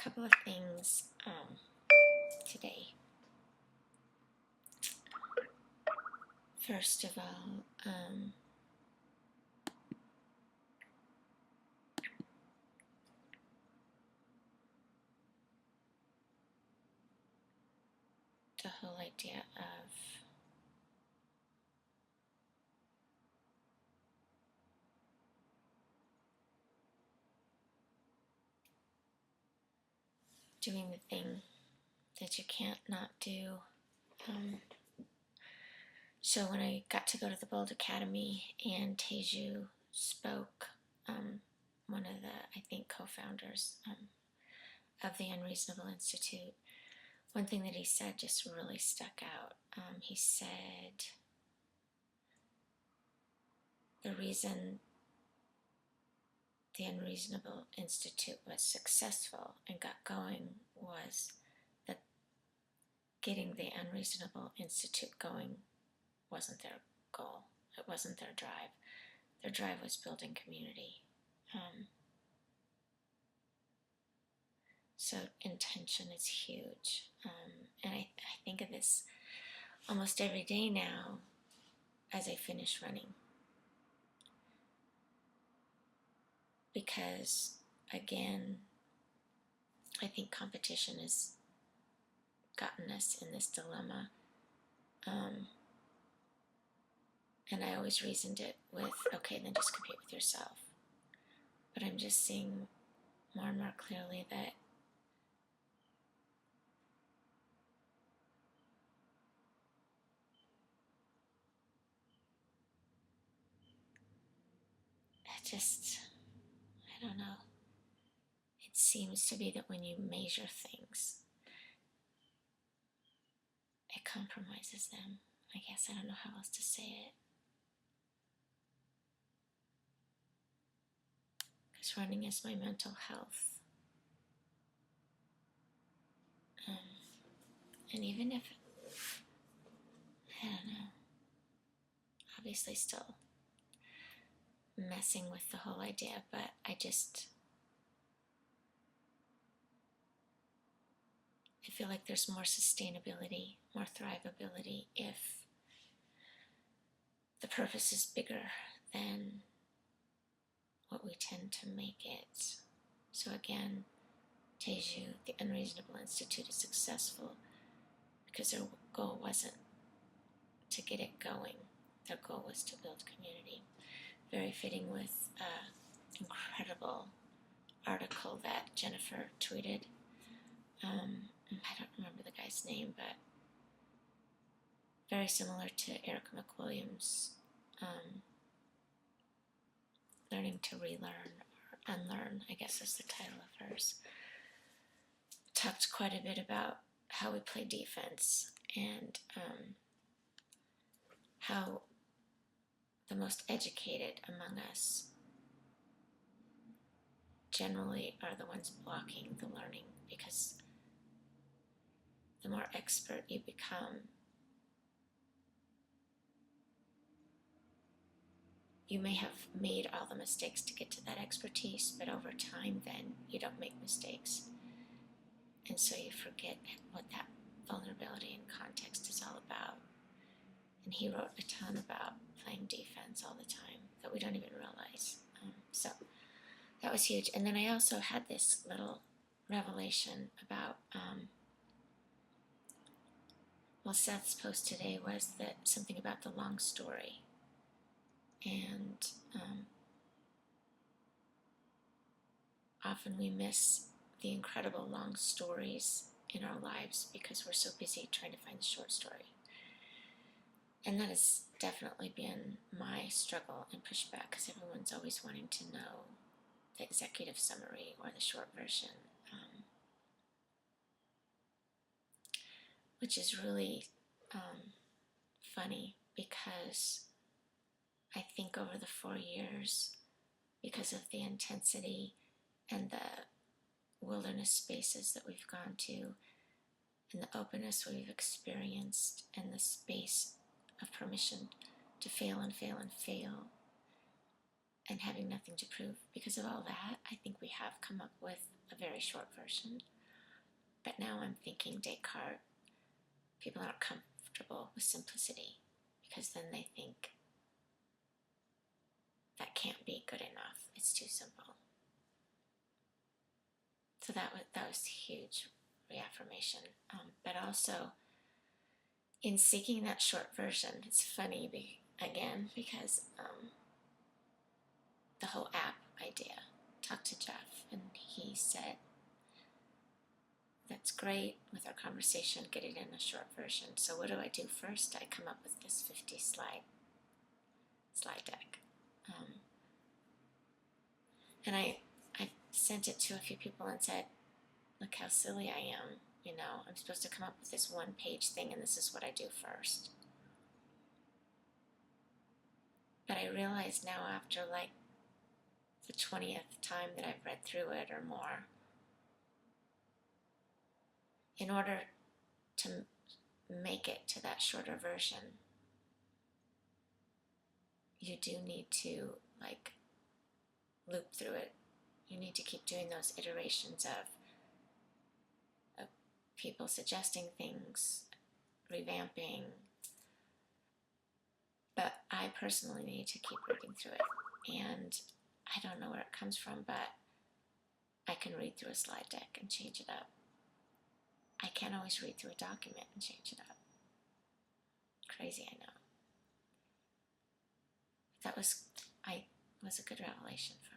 couple of things today. First of all, the whole idea of doing the thing that you can't not do. So when I got to go to the Bold Academy and Teju spoke, one of the, I think, co-founders of the Unreasonable Institute, one thing that he said just really stuck out. He said the reason the Unreasonable Institute was successful and got going was that getting the Unreasonable Institute going wasn't their goal. It wasn't their drive. Their drive was building community. So intention is huge. And I think of this almost every day now as I finish running. Because, again, I think competition has gotten us in this dilemma. And I always reasoned it with, okay, then just compete with yourself. But I'm just seeing more and more clearly that I don't know. It seems to be that when you measure things, it compromises them. I guess I don't know how else to say it. Because running is my mental health. And even if, I don't know, obviously still messing with the whole idea, but I feel like there's more sustainability, more thrivability if the purpose is bigger than what we tend to make it. So again, Teju, the Unreasonable Institute, is successful because their goal wasn't to get it going. Their goal was to build community. Very fitting with an incredible article that Jennifer tweeted. I don't remember the guy's name, but very similar to Erica McWilliams, Learning to Relearn or Unlearn, I guess is the title of hers. Talked quite a bit about how we play defense and how the most educated among us generally are the ones blocking the learning, because the more expert you become, you may have made all the mistakes to get to that expertise, but over time then you don't make mistakes. And so you forget what that vulnerability and context is all about. And he wrote a ton about playing defense all the time that we don't even realize. So that was huge. And then I also had this little revelation about, Seth's post today was that something about the long story. And often we miss the incredible long stories in our lives because we're so busy trying to find the short story. And that has definitely been my struggle and pushback, because everyone's always wanting to know the executive summary or the short version, which is really funny, because I think over the 4 years, because of the intensity and the wilderness spaces that we've gone to, and the openness we've experienced, and the space of permission to fail and fail and fail, and having nothing to prove. Because of all that, I think we have come up with a very short version. But now I'm thinking Descartes, people aren't comfortable with simplicity because then they think that can't be good enough. It's too simple. So that was huge reaffirmation. But also, in seeking that short version, it's funny again because the whole app idea. Talked to Jeff, and he said, "That's great with our conversation. Get it in a short version." So what do I do first? I come up with this 50 slide deck, and I sent it to a few people and said, "Look how silly I am. You know, I'm supposed to come up with this one-page thing, and this is what I do first." But I realize now, after like the 20th time that I've read through it or more, in order to make it to that shorter version, you do need to like loop through it. You need to keep doing those iterations of people suggesting things, revamping. But I personally need to keep reading through it. And I don't know where it comes from, but I can read through a slide deck and change it up. I can't always read through a document and change it up. Crazy, I know. That was a good revelation for